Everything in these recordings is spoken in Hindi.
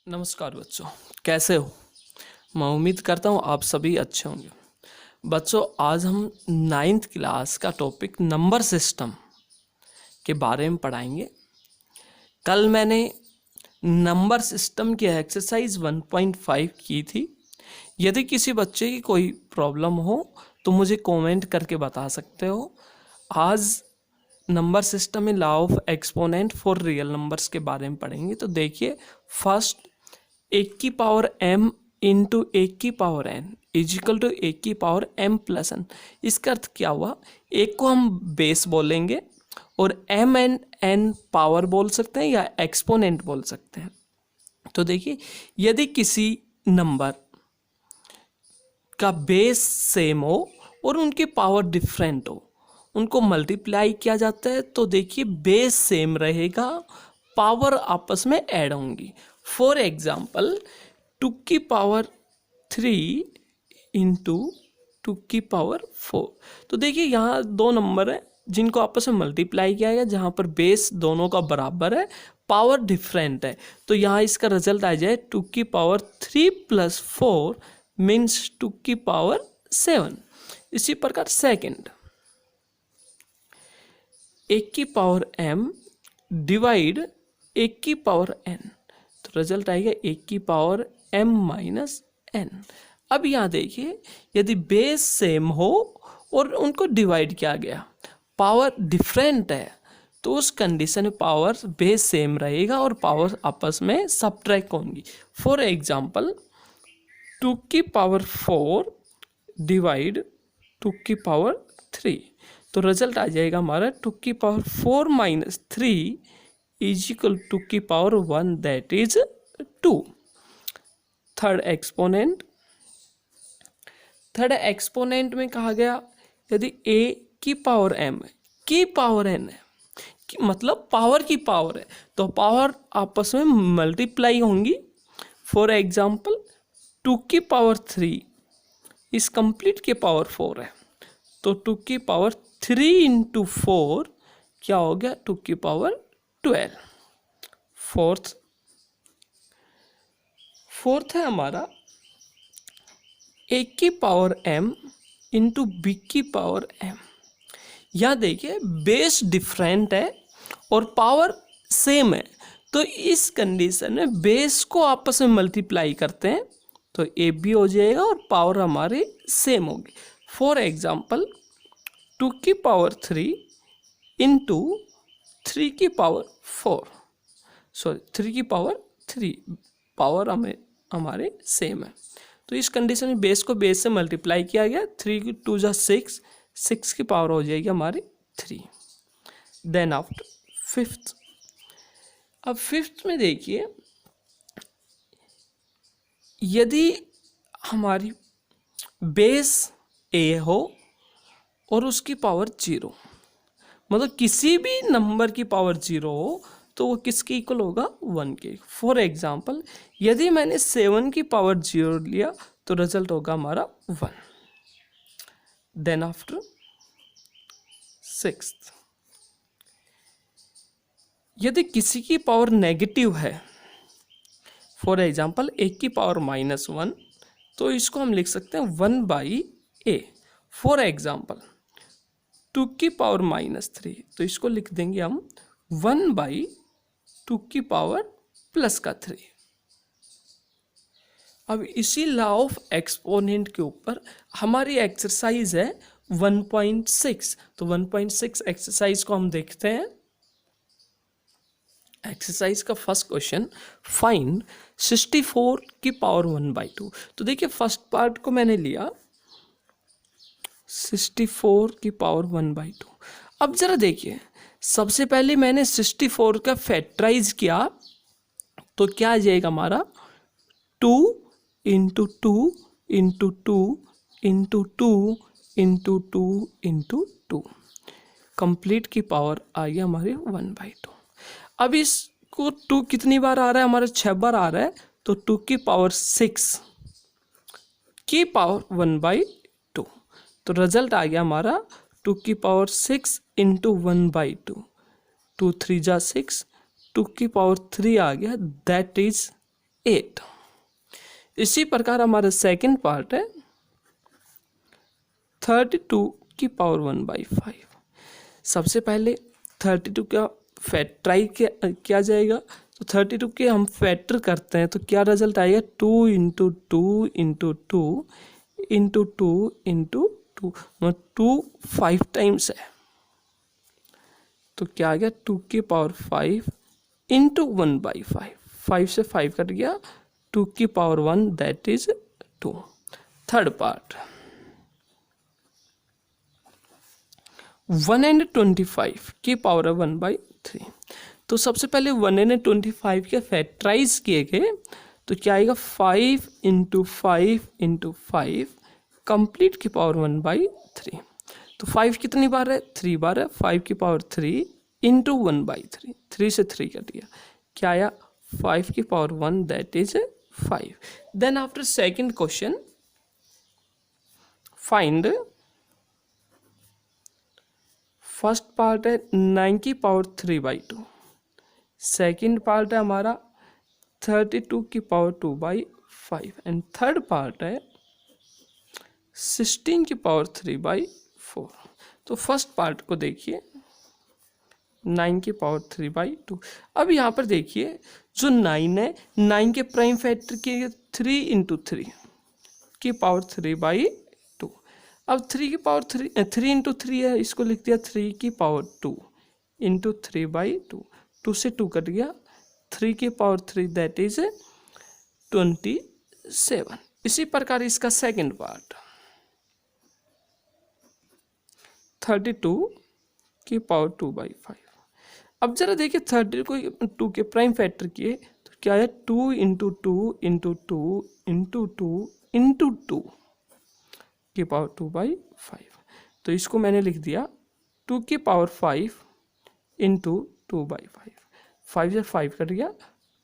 नमस्कार बच्चों, कैसे हो। मैं उम्मीद करता हूँ आप सभी अच्छे होंगे। बच्चों, आज हम 9th क्लास का टॉपिक नंबर सिस्टम के बारे में पढ़ाएंगे। कल मैंने नंबर सिस्टम की एक्सरसाइज 1.5 की थी। यदि किसी बच्चे की कोई प्रॉब्लम हो तो मुझे कमेंट करके बता सकते हो। आज नंबर सिस्टम में law of exponent for real numbers के बारे में पढ़ेंगे। तो देखिए, फर्स्ट एक की पावर m इंटू एक की पावर n इजिकल टू एक की पावर m प्लस n। इसका अर्थ क्या हुआ? एक को हम बेस बोलेंगे और m एंड n पावर बोल सकते हैं या एक्सपोनेंट बोल सकते हैं। तो देखिए, यदि किसी नंबर का बेस सेम हो और उनकी पावर डिफरेंट हो, उनको मल्टीप्लाई किया जाता है। तो देखिए, बेस सेम रहेगा, पावर आपस में ऐड होंगी। फॉर एग्जाम्पल, 2 की पावर 3 इंटू 2 की पावर 4। तो देखिए, यहाँ दो नंबर हैं जिनको आपस में मल्टीप्लाई किया गया, जहाँ पर बेस दोनों का बराबर है, पावर डिफरेंट है। तो यहाँ इसका रिजल्ट आ जाए 2 की पावर 3 प्लस 4 मीन्स 2 की पावर 7। इसी प्रकार सेकंड, एक की पावर m डिवाइड एक की पावर n। तो रिजल्ट आएगा एक की पावर m माइनस n। अब यहाँ देखिए, यदि बेस सेम हो और उनको डिवाइड किया गया, पावर डिफरेंट है, तो उस कंडीशन में पावर बेस सेम रहेगा और पावर आपस में सबट्रैक्ट होंगी। फॉर एग्जाम्पल, 2 की पावर 4 डिवाइड 2 की पावर 3। तो रिजल्ट आ जाएगा हमारा 2 की पावर 4 माइनस 3 इज इक्वल 2 की power 1, that is 2। Third exponent में कहा गया, यदि a की पावर m की पावर n है, मतलब पावर की पावर है, तो पावर आपस में मल्टीप्लाई होंगी। फॉर एग्जाम्पल, 2 की पावर 3 इस कंप्लीट की पावर 4 है, तो 2 की पावर 3 इंटू 4 क्या हो गया? 2 की पावर 12। फोर्थ है हमारा एक की पावर m इंटू बी की पावर m। यहाँ देखिए, बेस डिफरेंट है और पावर सेम है, तो इस कंडीशन में बेस को आपस में मल्टीप्लाई करते हैं तो ए भी हो जाएगा और पावर हमारी सेम होगी। फॉर एग्जाम्पल, 2 की पावर 3 इंटू 3 की पावर 4, सॉरी 3 की पावर 3, पावर हमारे सेम है। तो इस कंडीशन में बेस को बेस से मल्टीप्लाई किया गया, 3 की 2 जा 6, 6 की पावर हो जाएगी हमारी 3। देन आफ्टर फिफ्थ, अब फिफ्थ में देखिए, यदि हमारी बेस ए हो और उसकी पावर 0, मतलब किसी भी नंबर की पावर 0 हो, तो वो किसके इक्वल होगा? 1 के। फॉर एग्जाम्पल, यदि मैंने 7 की पावर 0 लिया तो रिजल्ट होगा हमारा 1। देन आफ्टर सिक्स्थ, यदि किसी की पावर नेगेटिव है, फॉर एग्जाम्पल 1 की पावर -1, तो इसको हम लिख सकते हैं 1/a। फॉर एग्जाम्पल, 2 की पावर -3, तो इसको लिख देंगे हम 1/2 की पावर +3। अब इसी लॉ ऑफ एक्सपोनेंट के ऊपर हमारी एक्सरसाइज है 1.6। तो 1.6 एक्सरसाइज को हम देखते हैं। एक्सरसाइज का फर्स्ट क्वेश्चन, फाइंड 64 की पावर 1/2। तो देखिए, फर्स्ट पार्ट को मैंने लिया 64 की पावर 1/2। अब जरा देखिए, सबसे पहले मैंने 64 का फैक्टराइज किया, तो क्या आ जाएगा हमारा? 2 into 2 into 2 into 2 into 2 into 2, complete की पावर आ गई हमारी 1/2। अब इसको 2 कितनी बार आ रहा है? हमारे 6 बार आ रहा है, तो 2 की पावर 6 की पावर 1/2। तो रिजल्ट आ गया हमारा 2 की पावर 6 इंटू 1/2, 2 3 जा 6, 2 की पावर 3 आ गया, दैट इज 8। इसी प्रकार हमारा सेकंड पार्ट है 32 की पावर 1/5। सबसे पहले 32 का फैक्टराइज किया जाएगा, तो 32 के हम फैक्टर करते हैं तो क्या रिजल्ट आएगा, 2 into 2 into 2 into 2 into 2, 2 5 times है, तो क्या आ गया 2 की पावर 5 इंटू 1/5, 5 से 5 कट गया, 2 की power 1 that is 2। Third part 125 की पावर 1/3। तो सबसे पहले 125 के फैक्टराइज किए गए तो क्या आएगा 5 इंटू 5 इंटू 5 कंप्लीट की पावर 1/3। तो 5 कितनी बार है, 3 बार है, 5 की पावर 3 इंटू 1/3, 3 से 3 कट गया, क्या आया 5 की power 1 that is 5। Then after second question find, first part है 9 की पावर 3/2, सेकंड पार्ट है हमारा 32 की पावर 2/5 एंड थर्ड पार्ट है 16 की पावर 3/4। तो फर्स्ट पार्ट को देखिए 9 की पावर 3/2। अब यहाँ पर देखिए जो 9 है, 9 के प्राइम फैक्टर के 3 इंटू 3 की पावर 3/2। अब 3 की पावर 3 इंटू 3 है, इसको लिख दिया 3 की पावर 2 इंटू 3/2, 2 से 2 कट गया, 3 की पावर 3 दैट इज 27। इसी प्रकार इसका सेकंड पार्ट 32 की पावर 2/5। अब जरा देखिए 30 को 2 के प्राइम फैक्टर किए तो क्या है 2 इंटू 2 इंटू 2 इंटू 2 इंटू 2 की पावर 2/5। तो इसको मैंने लिख दिया 2 की पावर 5 इंटू 2/5, 5 से 5 कट गया,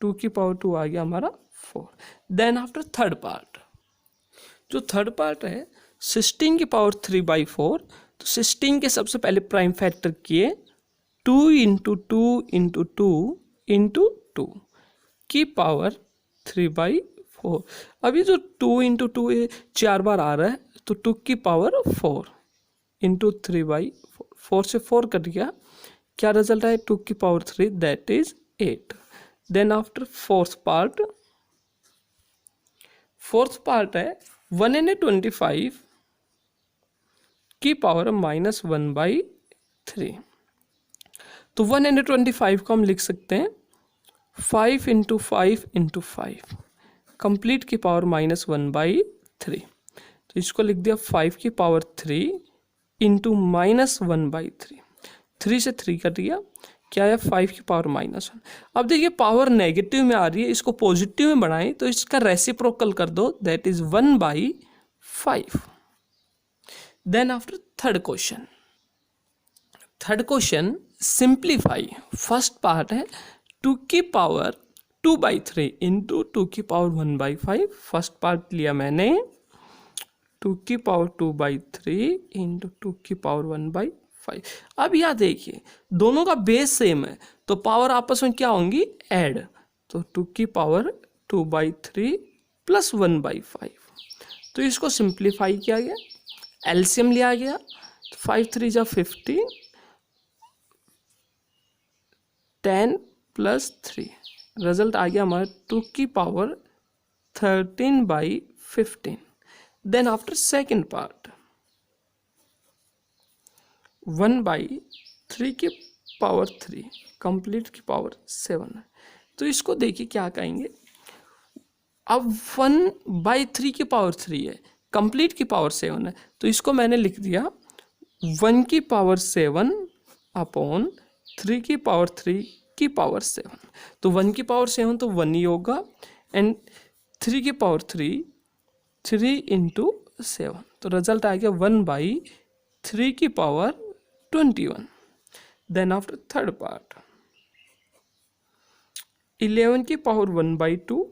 2 की पावर 2 आ गया हमारा 4। देन आफ्टर थर्ड पार्ट, जो थर्ड पार्ट है 16 की पावर 3/4। तो 16 के सबसे पहले प्राइम फैक्टर किए 2 इंटू 2 इंटू 2 इंटू 2 की पावर 3/4। अभी जो 2 इंटू 2 4 बार आ रहा है तो 2 की पावर 4 इंटू 3/4, 4 से 4 कट गया, क्या रिजल्ट है 2 की power 3 that is 8। Then after fourth part है 125 की पावर -1/3। तो 125 को हम लिख सकते हैं 5 इंटू 5 इंटू 5 कंप्लीट की पावर -1/3। तो इसको लिख दिया 5 की पावर 3 इंटू -1/3, 3 से 3 कट गया, क्या है 5 की पावर -1। अब देखिए पावर नेगेटिव में आ रही है, इसको पॉजिटिव में बढ़ाएं तो इसका रेसिप्रोकल कर दो that is 1/5। Then after third question simplify. First part है 2 की पावर 2/3 इंटू 2 की पावर 1/5। फर्स्ट पार्ट लिया मैंने 2 की पावर 2/3 इंटू 2 की पावर 1/5। अब यहाँ देखिए दोनों का बेस सेम है तो पावर आपस में क्या होंगी, ऐड। तो 2 की पावर 2/3 प्लस 1/5। तो इसको सिंप्लीफाई किया गया, एलसीएम लिया गया, 5 3 जा 15, 10 प्लस 3, रिजल्ट आ गया हमारा 2 की power 13/15। Then after second part 1/3 की पावर 3 कंप्लीट की पावर 7 है। तो इसको देखिए क्या कहेंगे, अब 1/3 की पावर 3 है, कंप्लीट की पावर 7 है, तो इसको मैंने लिख दिया 1 की पावर 7 अपॉन 3 की पावर 3 की पावर 7। तो 1 की पावर 7 तो 1 ही होगा एंड 3 की पावर 3 इंटू 7, तो रिजल्ट आ गया 1/3 की power 21। Then after third part 11 की पावर 1/2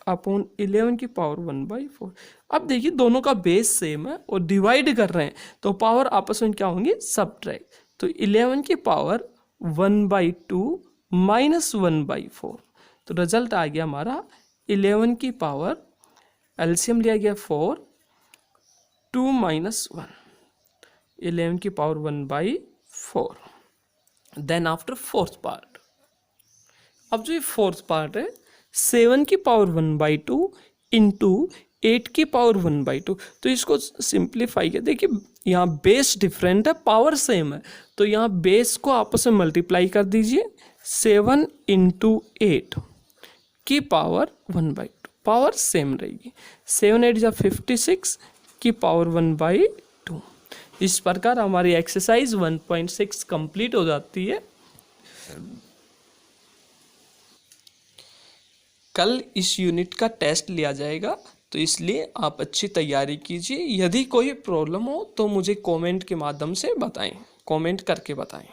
अपॉन 11 की पावर 1/4। अब देखिए दोनों का बेस सेम है और डिवाइड कर रहे हैं तो पावर आपस में क्या होंगी, सब्ट्रैक्ट। तो 11 की पावर 1/2 -1/4, तो रिजल्ट आ गया हमारा 11 की पावर एलसीएम लिया गया 4, 2 माइनस 1, 11 की power 1/4। Then after fourth part, अब जो ये फोर्थ पार्ट है 7 की पावर 1/2 इंटू 8 की पावर 1/2, तो इसको सिंप्लीफाई किया, देखिए यहाँ बेस डिफरेंट है, पावर सेम है, तो यहाँ बेस को आपस में मल्टीप्लाई कर दीजिए, 7 इंटू 8 की पावर 1/2, पावर सेम रहेगी, 7 8 जा 56 की पावर 1/2। इस प्रकार हमारी एक्सरसाइज 1.6 कंप्लीट हो जाती है। कल इस यूनिट का टेस्ट लिया जाएगा, तो इसलिए आप अच्छी तैयारी कीजिए। यदि कोई प्रॉब्लम हो तो मुझे कमेंट के माध्यम से बताएं, कमेंट करके बताएं।